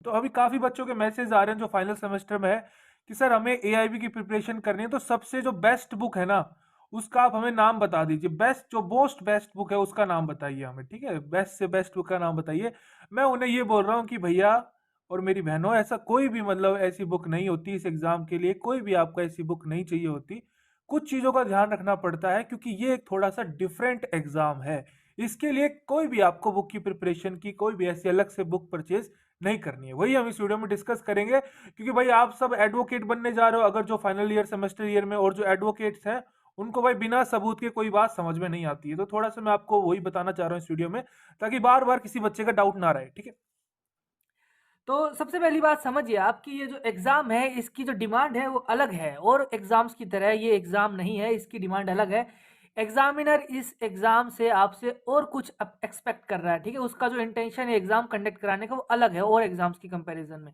तो अभी काफी बच्चों के मैसेज आ रहे हैं जो फाइनल सेमेस्टर में है कि सर हमें एआईबी की प्रिपरेशन करनी है, तो सबसे जो बेस्ट बुक है ना उसका आप हमें नाम बता दीजिए। बेस्ट जो मोस्ट बेस्ट बुक है उसका नाम बताइए हमें, ठीक है, बेस्ट से बेस्ट बुक का नाम बताइए। मैं उन्हें ये बोल रहा हूँ कि भैया और मेरी बहनों, ऐसा कोई भी मतलब ऐसी बुक नहीं होती इस एग्जाम के लिए, कोई भी आपको ऐसी बुक नहीं चाहिए होती। कुछ चीजों का ध्यान रखना पड़ता है क्योंकि ये एक थोड़ा सा डिफरेंट एग्जाम है। इसके लिए कोई भी आपको बुक की प्रिपरेशन की कोई भी ऐसी अलग से बुक परचेज नहीं करनी है, वही हम इस वीडियो में डिस्कस करेंगे। क्योंकि भाई आप सब एडवोकेट बनने जा रहे हो, अगर जो फाइनल ईयर सेमेस्टर ईयर में, और जो एडवोकेट्स हैं उनको भाई बिना सबूत के कोई बात समझ में नहीं आती है। तो थोड़ा सा मैं आपको वही बताना चाह रहा हूँ इस वीडियो में, ताकि बार बार किसी बच्चे का डाउट ना रहे, ठीक है। तो सबसे पहली बात समझिए आप कि ये जो एग्ज़ाम है इसकी जो डिमांड है वो अलग है, और एग्ज़ाम्स की तरह ये एग्ज़ाम नहीं है, इसकी डिमांड अलग है। एग्ज़ामिनर इस एग्ज़ाम से आपसे और कुछ एक्सपेक्ट कर रहा है, ठीक है। उसका जो इंटेंशन है एग्ज़ाम कंडक्ट कराने का वो अलग है और एग्ज़ाम्स की कंपैरिजन में।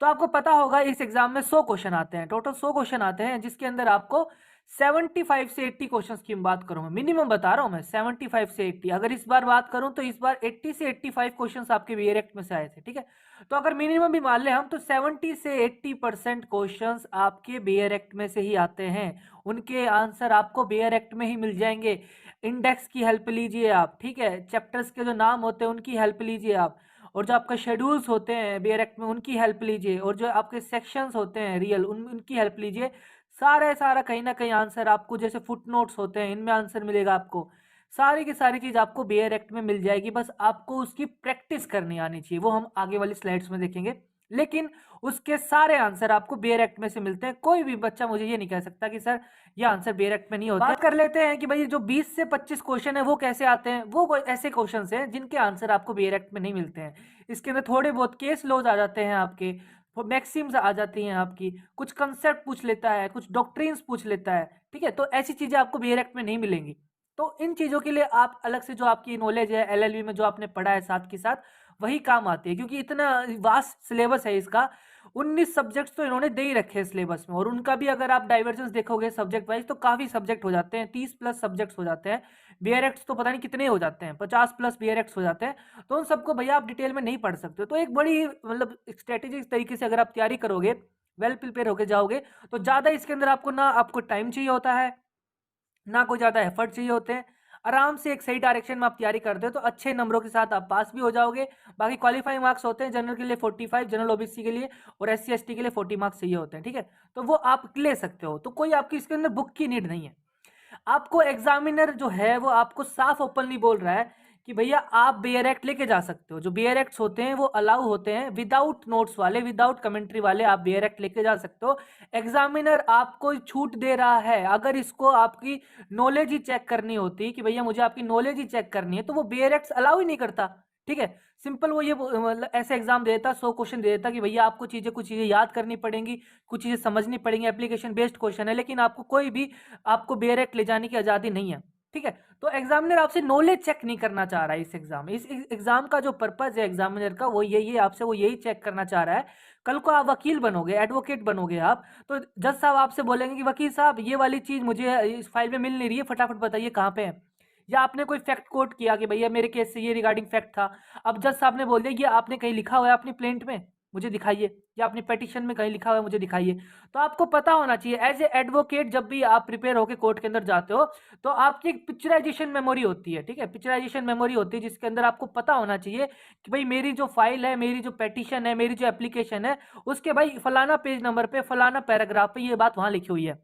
तो आपको पता होगा इस एग्जाम में 100 क्वेश्चन आते हैं, टोटल 100 क्वेश्चन आते हैं, जिसके अंदर आपको 75 से 80 क्वेश्चंस की मैं बात करूंगा, मिनिमम बता रहा हूं मैं 75 से 80। अगर इस बार बात करूं तो इस बार 80 से 85 क्वेश्चंस आपके बीएरेक्ट में से आए थे, ठीक है। तो अगर मिनिमम भी मान ले हम, तो 70 से 80% क्वेश्चंस आपके बीएरेक्ट में से ही आते हैं। उनके आंसर आपको बीएरेक्ट में ही मिल जाएंगे। इंडेक्स की हेल्प लीजिए आप, ठीक है, चैप्टर्स के जो नाम होते हैं उनकी हेल्प लीजिए आप, और जो आपका शेड्यूल्स होते हैं बी एक्ट में उनकी हेल्प लीजिए, और जो आपके सेक्शंस होते हैं रियल उनकी हेल्प लीजिए। सारा कहीं ना कहीं आंसर आपको, जैसे फुट नोट्स होते हैं इनमें आंसर मिलेगा आपको। सारी की सारी चीज आपको बी एक्ट में मिल जाएगी, बस आपको उसकी प्रैक्टिस करनी आनी चाहिए, वो हम आगे वाली स्लाइड्स में देखेंगे। लेकिन उसके सारे आंसर आपको बेयर एक्ट में से मिलते हैं। कोई भी बच्चा मुझे ये नहीं कह सकता कि सर ये आंसर बेयर एक्ट में नहीं होते। बात कर लेते हैं कि भाई जो 20 से 25 क्वेश्चन है वो कैसे आते हैं। वो ऐसे क्वेश्चन हैं जिनके आंसर आपको बेयर एक्ट में नहीं मिलते हैं। इसके अंदर थोड़े बहुत केस लॉज आ जाते हैं आपके, मैक्सिम्स आ जाती हैं आपकी, कुछ कंसेप्ट पूछ लेता है, कुछ डॉक्ट्रिन्स पूछ लेता है, ठीक है। तो ऐसी चीजें आपको बेयर एक्ट में नहीं मिलेंगी। तो इन चीजों के लिए आप अलग से जो आपकी नॉलेज है एलएलबी में जो आपने पढ़ा है साथ के साथ वही काम आती है, क्योंकि इतना वास्ट सिलेबस है इसका। 19 सब्जेक्ट्स तो इन्होंने दे ही रखे हैं सिलेबस में, और उनका भी अगर आप डाइवर्जेंस देखोगे सब्जेक्ट वाइज तो काफी सब्जेक्ट हो जाते हैं, 30 प्लस सब्जेक्ट्स हो जाते हैं। बीआरएक्स तो पता नहीं कितने हो जाते हैं, 50 प्लस बीआरएक्स हो जाते हैं। तो उन सबको भैया आप डिटेल में नहीं पढ़ सकते हो। तो एक बड़ी मतलब स्ट्रेटेजिक तरीके से अगर आप तैयारी करोगे, वेल प्रिपेयर होकर जाओगे, तो ज्यादा इसके अंदर आपको ना आपको टाइम चाहिए होता है, ना कोई ज़्यादा एफर्ट चाहिए होते हैं। आराम से एक सही डायरेक्शन में आप तैयारी करते हो तो अच्छे नंबरों के साथ आप पास भी हो जाओगे। बाकी क्वालिफाइंग मार्क्स होते हैं जनरल के लिए 45, जनरल ओबीसी के लिए और एससी एसटी के लिए 40 मार्क्स चाहिए होते हैं, ठीक है। तो वो आप ले सकते हो, तो कोई आपकी इसके अंदर बुक की नीड नहीं है। आपको एग्जामिनर जो है वो आपको साफ ओपनली बोल रहा है कि भैया आप बेयर एक्ट लेके जा सकते हो। जो बेयर एक्ट्स होते हैं वो अलाउ होते हैं, विदाउट नोट्स वाले, विदाउट कमेंट्री वाले आप बेयर एक्ट लेके जा सकते हो। एग्जामिनर आपको छूट दे रहा है। अगर इसको आपकी नॉलेज ही चेक करनी होती कि भैया मुझे आपकी नॉलेज ही चेक करनी है, तो वो बेयर एक्ट्स अलाउ ही नहीं करता, ठीक है। सिंपल वो ये मतलब ऐसे एग्जाम देता, 100 क्वेश्चन दे देता कि भैया आपको कुछ चीजें याद करनी पड़ेंगी, कुछ चीजें समझनी पड़ेंगी, एप्लीकेशन बेस्ड क्वेश्चन है, लेकिन आपको कोई भी आपको बेयरक्ट ले जाने की आजादी नहीं है, ठीक है। तो एग्जामिनर आपसे नॉलेज चेक नहीं करना चाह रहा है इस एग्जाम में। इस एग्जाम का जो पर्पज है एग्जामिनर का वो यही है, आपसे वो यही चेक करना चाह रहा है। कल को आप वकील बनोगे, एडवोकेट बनोगे आप, तो जज साहब आपसे बोलेंगे कि वकील साहब ये वाली चीज मुझे इस फाइल में मिल नहीं रही है, फटाफट बताइए कहाँ पे है। या आपने कोई फैक्ट कोट किया कि भैया मेरे केस से ये रिगार्डिंग फैक्ट था, अब जज साहब ने बोल दिया ये आपने कहीं लिखा हुआ है अपनी प्लेंट में, मुझे दिखाइए, या अपनी पेटिशन में कहीं लिखा हुआ है मुझे दिखाइए। तो आपको पता होना चाहिए एज ए एडवोकेट, जब भी आप प्रिपेयर होकर कोर्ट के अंदर जाते हो तो आपकी एक पिक्चराइजेशन मेमोरी होती है, ठीक है। पिक्चराइजेशन मेमोरी होती है जिसके अंदर आपको पता होना चाहिए कि भाई मेरी जो फाइल है, मेरी जो पेटिशन है, मेरी जो एप्लीकेशन है, उसके भाई फलाना पेज नंबर पे, फलाना पैराग्राफ पे ये बात वहां लिखी हुई है।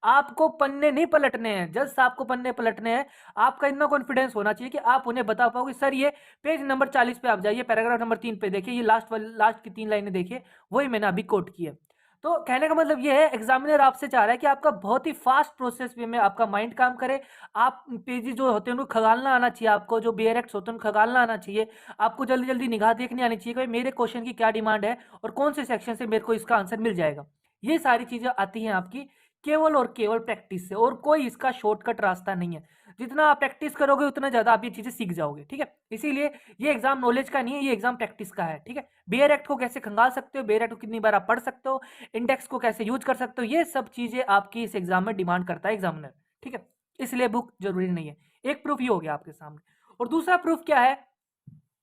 आपको पन्ने नहीं पलटने हैं, जज साहब को पन्ने पलटने हैं। आपका इतना कॉन्फिडेंस होना चाहिए कि आप उन्हें बता पाओगे सर ये पेज नंबर 40 पे आप जाइए, पैराग्राफ नंबर 3 पे देखिए, ये लास्ट की 3 लाइनें देखिए, वही मैंने अभी कोट की है। तो कहने का मतलब ये है एग्जामिनर आपसे चाह रहा है कि आपका बहुत ही फास्ट प्रोसेस वे में आपका माइंड काम करे। आप पेजेस जो होते हैं उनको खगालना आना चाहिए, आपको जो बेयरक्ट्स होते हैं उनको खगालना आना चाहिए। आपको जल्दी जल्दी निगाह देखनी आनी चाहिए कि भाई मेरे क्वेश्चन की क्या डिमांड है और कौन से सेक्शन से मेरे को इसका आंसर मिल जाएगा। ये सारी चीजें आती हैं आपकी केवल और केवल प्रैक्टिस से, और कोई इसका शॉर्टकट रास्ता नहीं है। जितना आप प्रैक्टिस करोगे उतना ज्यादा आप ये चीजें सीख जाओगे, ठीक है। इसीलिए ये एग्जाम नॉलेज का नहीं है, ये एग्जाम प्रैक्टिस का है, ठीक है। बेयर एक्ट को कैसे खंगाल सकते हो, बेयर एक्ट को कितनी बार आप पढ़ सकते हो, इंडेक्स को कैसे यूज कर सकते हो, ये सब चीजें आपकी इस एग्जाम में डिमांड करता है एग्जामिनर, ठीक है। इसलिए बुक जरूरी नहीं है। एक प्रूफ ये हो गया आपके सामने। और दूसरा प्रूफ क्या है,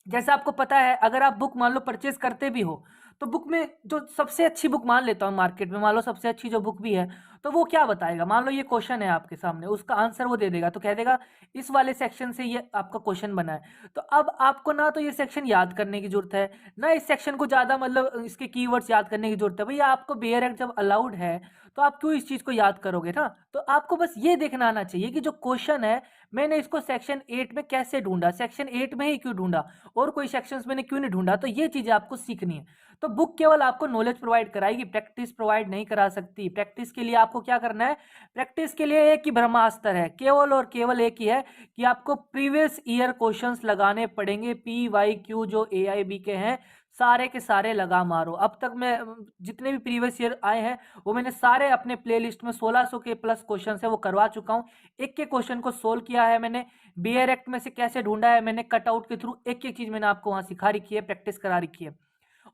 जैसे आपको पता है अगर आप बुक मान लो परचेज करते भी हो, तो बुक में जो सबसे अच्छी बुक मान लेता हूँ मार्केट में, मान लो सबसे अच्छी जो बुक भी है, तो वो क्या बताएगा, मान लो ये क्वेश्चन है आपके सामने, उसका आंसर वो दे देगा, तो कह देगा इस वाले सेक्शन से ये आपका क्वेश्चन बना है। तो अब आपको ना तो ये सेक्शन याद करने की जरूरत है, ना इस सेक्शन को ज़्यादा मतलब इसके कीवर्ड्स याद करने की जरूरत है। भैया आपको बेयर एक्ट जब अलाउड है तो आप क्यों इस चीज़ को याद करोगे ना। तो आपको बस ये देखना आना चाहिए कि जो क्वेश्चन है मैंने इसको सेक्शन 8 में कैसे ढूंढा, सेक्शन 8 में ही क्यों ढूंढा, और कोई सेक्शंस मैंने क्यों नहीं ढूंढा। तो ये चीज़ें आपको सीखनी है। तो बुक केवल आपको नॉलेज प्रोवाइड कराएगी, प्रैक्टिस प्रोवाइड नहीं करा सकती। प्रैक्टिस के लिए आपको क्या करना है, प्रैक्टिस के लिए एक ही ब्रह्मास्त्र है, केवल और केवल एक ही है कि आपको प्रीवियस ईयर क्वेश्चंस लगाने पड़ेंगे। PYQ जो AIB के हैं सारे के सारे लगा मारो। अब तक मैं जितने भी प्रीवियस ईयर आए हैं वो मैंने सारे अपने प्लेलिस्ट में 1600 के प्लस क्वेश्चन है वो करवा चुका हूँ। एक के क्वेश्चन को सोल्व किया है मैंने, बेयर एक्ट में से कैसे ढूंढा है मैंने, कटआउट के थ्रू एक एक चीज मैंने आपको वहां सिखा रखी है, प्रैक्टिस करा रखी है।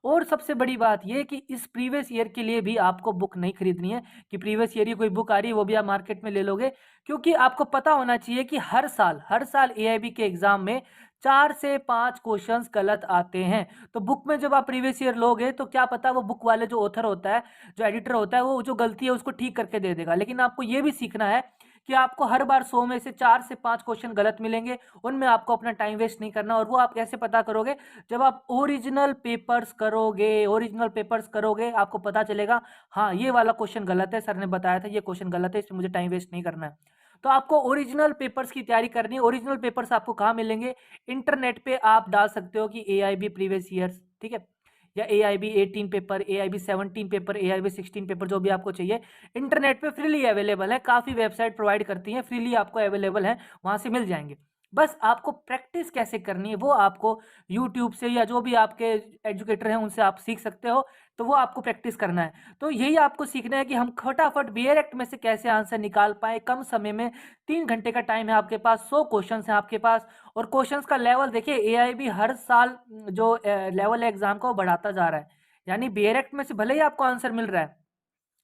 और सबसे बड़ी बात यह कि इस प्रीवियस ईयर के लिए भी आपको बुक नहीं खरीदनी है कि प्रीवियस ईयर की कोई बुक आ रही है वो भी आप मार्केट में ले लोगे, क्योंकि आपको पता होना चाहिए कि हर साल AIB के एग्जाम में 4 से 5 क्वेश्चंस गलत आते हैं। तो बुक में जब आप प्रीवियस ईयर लोगे तो क्या पता वो बुक वाले जो ऑथर होता है, जो एडिटर होता है, वो जो गलती है उसको ठीक करके दे देगा। लेकिन आपको ये भी सीखना है कि आपको हर बार 100 में से 4 से 5 क्वेश्चन गलत मिलेंगे, उनमें आपको अपना टाइम वेस्ट नहीं करना। और वो आप कैसे पता करोगे, जब आप ओरिजिनल पेपर्स करोगे आपको पता चलेगा हाँ ये वाला क्वेश्चन गलत है, सर ने बताया था ये क्वेश्चन गलत है, इसमें मुझे टाइम वेस्ट नहीं करना है। तो आपको ओरिजिनल पेपर्स की तैयारी करनी है। ओरिजिनल पेपर्स आपको कहाँ मिलेंगे, इंटरनेट पे आप डाल सकते हो कि AIB प्रीवियस ईयर्स, ठीक है, या AIB 18 paper, AIB 17 paper, AIB 16 paper, जो भी आपको चाहिए इंटरनेट पे फ्रीली अवेलेबल है। काफ़ी वेबसाइट प्रोवाइड करती हैं, फ्रीली आपको अवेलेबल है, वहाँ से मिल जाएंगे। बस आपको प्रैक्टिस कैसे करनी है वो आपको यूट्यूब से या जो भी आपके एजुकेटर हैं उनसे आप सीख सकते हो। तो वो आपको प्रैक्टिस करना है। तो यही आपको सीखना है कि हम फटाफट बेयर एक्ट में से कैसे आंसर निकाल पाए कम समय में। 3 घंटे का टाइम है आपके पास, 100 क्वेश्चन है आपके पास, और क्वेश्चंस का लेवल देखिए AIB हर साल जो लेवल है एग्जाम का वो बढ़ाता जा रहा है। यानी बेयर एक्ट में से भले ही आपको आंसर मिल रहा है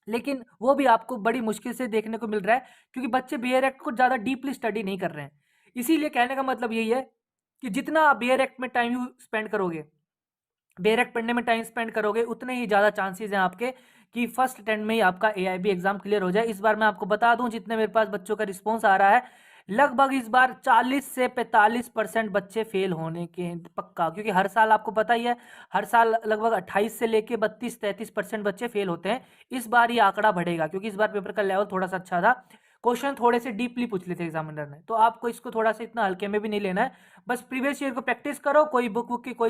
लेकिन वो भी आपको बड़ी मुश्किल से देखने को मिल रहा है, क्योंकि बच्चे बेयर एक्ट को ज़्यादा डीपली स्टडी नहीं कर रहे हैं। इसीलिए कहने का मतलब यही है कि जितना आप बेयर एक्ट में टाइम यू स्पेंड करोगे, बेयर एक्ट पढ़ने में टाइम स्पेंड करोगे, उतने ही ज़्यादा चांसेस हैं आपके कि फर्स्ट अटेम्प्ट में ही आपका AIB एग्जाम क्लियर हो जाए। इस बार मैं आपको बता दूं जितने मेरे पास बच्चों का रिस्पॉन्स आ रहा है, लगभग इस बार 40 से 45% बच्चे फेल होने के हैं पक्का, क्योंकि हर साल आपको पता ही है हर साल लगभग 28 से लेके 32-33% बच्चे फेल होते हैं। इस बार ये आंकड़ा बढ़ेगा क्योंकि इस बार पेपर का लेवल थोड़ा सा अच्छा था, क्वेश्चन थोड़े से डीपली पूछ लेते एग्जामिनर ने। तो आपको इसको थोड़ा सा इतना हल्के में भी नहीं लेना है, बस प्रीवियस ईयर को प्रैक्टिस करो, कोई बुक की कोई